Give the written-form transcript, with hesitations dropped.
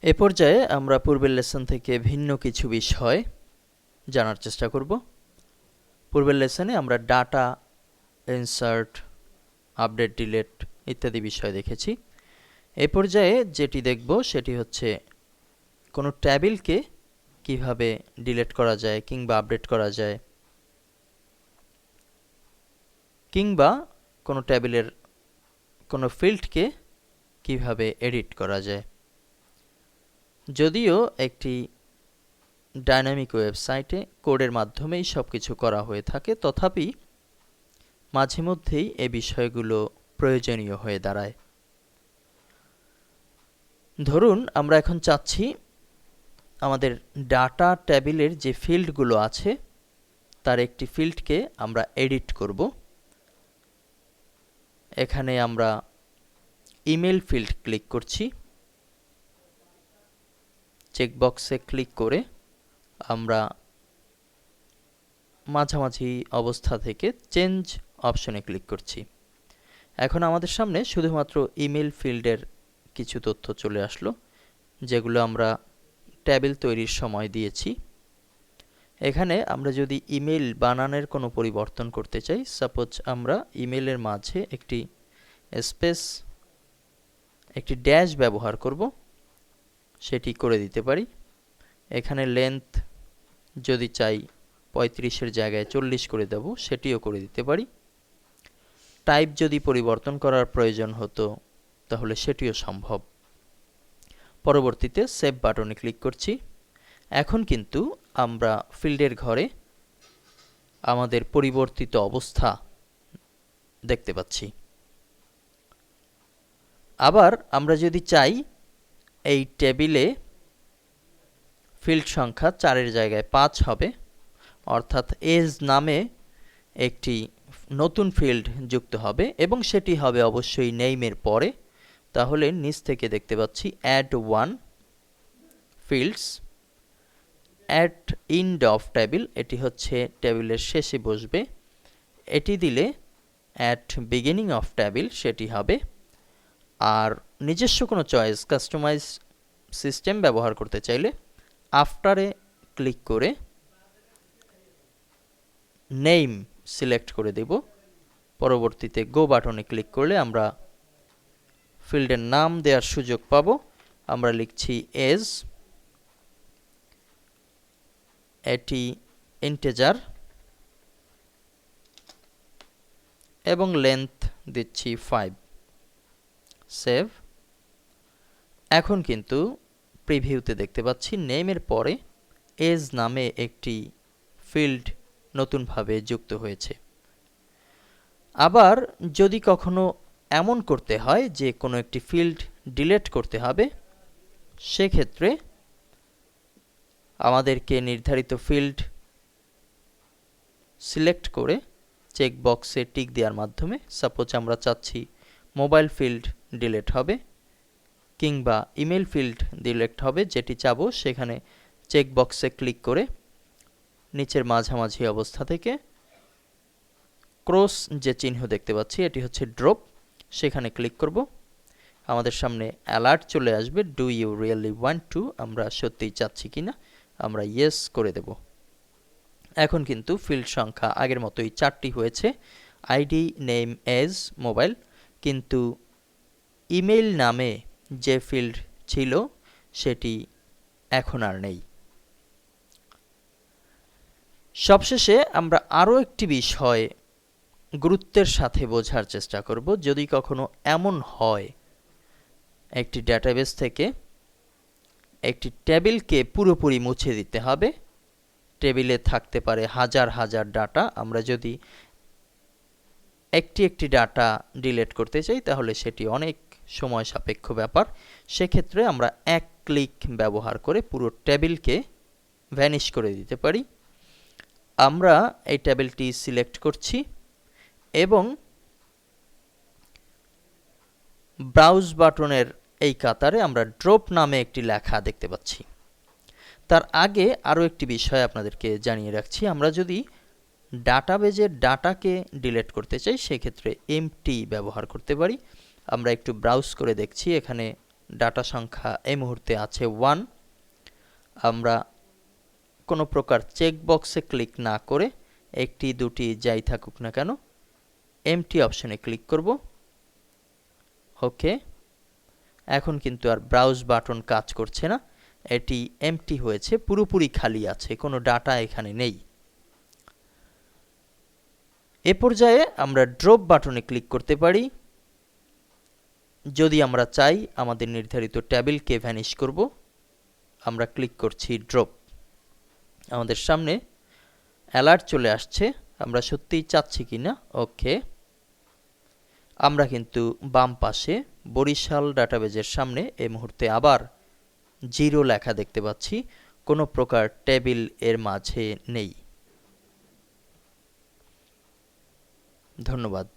এ পর্যায়ে আমরা পূর্বের লেসন থেকে ভিন্ন কিছু বিষয় জানার চেষ্টা করব। পূর্বের লেসনে আমরা ডাটা ইনসার্ট, আপডেট, ডিলিট ইত্যাদি বিষয় দেখেছি। এ পর্যায়ে যেটি দেখব সেটি হচ্ছে কোনো টেবিলকে কিভাবে ডিলিট করা যায় কিংবা আপডেট করা যায়, কিংবা কোনো টেবিলের কোনো ফিল্ডকে কিভাবে এডিট করা যায়। যদিও একটি ডাইনামিক ওয়েবসাইটে কোডের মাধ্যমেই সবকিছু করা হয়ে থাকে, তথাপি মাঝে মধ্যেই এই বিষয়গুলো প্রয়োজনীয় হয়ে দাঁড়ায়। ধরুন আমরা এখন চাচ্ছি আমাদের ডাটা টেবিলের যে ফিল্ডগুলো আছে তার একটি ফিল্ডকে আমরা এডিট করব। এখানে আমরা ইমেল ফিল্ড ক্লিক করছি। চেকবক্সে ক্লিক করে আমরা মাঝামাঝি অবস্থা থেকে চেঞ্জ অপশনে ক্লিক করছি। এখন আমাদের সামনে শুধুমাত্র ইমেল ফিল্ডের কিছু তথ্য চলে আসলো, যেগুলো আমরা টেবিল তৈরির সময় দিয়েছি। এখানে আমরা যদি ইমেল বানানের কোনো পরিবর্তন করতে চাই, সাপোজ আমরা ইমেলের মাঝে একটি স্পেস, একটি ড্যাশ ব্যবহার করব, সেটি করে দিতে পারি। এখানে লেন্থ যদি চাই 35-এর জায়গায় 40 করে দেব, সেটিও করে দিতে পারি। টাইপ যদি পরিবর্তন করার প্রয়োজন হতো তাহলে সেটিও সম্ভব। পরবর্তীতে সেভ বাটনে ক্লিক করছি। এখন কিন্তু আমরা ফিল্ডের ঘরে আমাদের পরিবর্তিত অবস্থা দেখতে পাচ্ছি। আবার আমরা যদি চাই এই টেবিলে ফিল্ড সংখ্যা 4-এর জায়গায় 5 হবে, অর্থাৎ এজ নামে একটি নতুন ফিল্ড যুক্ত হবে এবং সেটি হবে অবশ্যই নেইমের পরে, তাহলে নিচ থেকে দেখতে পাচ্ছি add one fields at end of table, এটি হচ্ছে টেবিলের শেষে বসবে। এটি দিলে অ্যাট বিগিনিং অফ টেবিল সেটি হবে। আর নিজস্ব কোনো চয়েস, কাস্টমাইজ সিস্টেম ব্যবহার করতে চাইলে আফটারে ক্লিক করে নেম সিলেক্ট করে দেব। পরবর্তীতে গো বাটনে ক্লিক করলে আমরা ফিল্ডের নাম দেওয়ার সুযোগ পাব। আমরা লিখছি এজ, এটি ইন্টিজার এবং লেন্থ দিচ্ছি 5। সেভ। এখন কিন্তু প্রিভিউতে দেখতে পাচ্ছি নেমের পরে এজ নামে একটি ফিল্ড নতুনভাবে যুক্ত হয়েছে। আবার যদি কখনো এমন করতে হয় যে কোনো একটি ফিল্ড ডিলিট করতে হবে, সেক্ষেত্রে আমাদেরকে নির্ধারিত ফিল্ড সিলেক্ট করে চেকবক্সে টিক দেওয়ার মাধ্যমে, সাপোজ আমরা চাচ্ছি মোবাইল ফিল্ড ডিলিট হবে কিংবা ইমেল ফিল্ড ডিলিট হবে, যেটি চাবো সেখানে চেকবক্সে ক্লিক করে নিচের মাঝামাঝি অবস্থা থেকে ক্রস যে চিহ্ন দেখতে পাচ্ছি এটি হচ্ছে ড্রপ, সেখানে ক্লিক করব। আমাদের সামনে অ্যালার্ট চলে আসবে, do you really want to, আমরা সত্যিই চাচ্ছি কিনা, আমরা ইয়েস করে দেব। এখন কিন্তু ফিল্ড সংখ্যা আগের মতোই 4টি হয়েছে, আইডি, নেম, এজ, মোবাইল, কিন্তু ইমেল নামে যে ফিল্ড ছিল সেটি এখন আর নেই। সবশেষে আমরা আরও একটি বিষয় গুরুত্বের সাথে বোঝার চেষ্টা করব। যদি কখনো এমন হয় একটি ডেটাবেস থেকে একটি টেবিলকে পুরোপুরি মুছে দিতে হবে, টেবিলে থাকতে পারে হাজার হাজার ডাটা, আমরা যদি একটি ডাটা ডিলিট করতে চাই তাহলে সেটি অনেক সময় সাপেক্ষ ব্যাপার। সেক্ষেত্রে আমরা এক ক্লিক ব্যবহার করে পুরো টেবিলকে ভ্যানিশ করে দিতে পারি। আমরা এই টেবিলটি সিলেক্ট করছি এবং ব্রাউজ বাটনের এই কাতারে আমরা ড্রপ নামে একটি লেখা দেখতে পাচ্ছি। তার আগে আরও একটি বিষয় আপনাদেরকে জানিয়ে রাখছি, আমরা যদি ডাটাবেজের ডাটাকে ডিলিট করতে চাই সেক্ষেত্রে এমটি ব্যবহার করতে পারি। আমরা একটু ব্রাউজ করে দেখছি, এখানে ডাটা সংখ্যা এই মুহূর্তে আছে 1। আমরা কোনো প্রকার চেক বক্সে ক্লিক না করে একটি দুটি যাই থাকুক না কেন এমটি অপশনে ক্লিক করব। ওকে, এখন কিন্তু আর ব্রাউজ বাটন কাজ করছে না, এটি এমটি হয়েছে, পুরোপুরি খালি আছে, কোনো ডাটা এখানে নেই। এ পর্যায়ে আমরা ড্রপ বাটনে ক্লিক করতে পারি যদি আমরা চাই আমাদের নির্ধারিত টেবিলকে ভ্যানিশ করব। আমরা ক্লিক করছি ড্রপ। আমাদের সামনে অ্যালার্ট চলে আসছে, আমরা সত্যিই চাচ্ছি কিনা। ওকে, আমরা কিন্তু বাম পাশে বরিশাল ডাটাবেজের সামনে এই মুহূর্তে আবার 0 লেখা দেখতে পাচ্ছি, কোনো প্রকার টেবিল এর মাঝে নেই। ধন্যবাদ।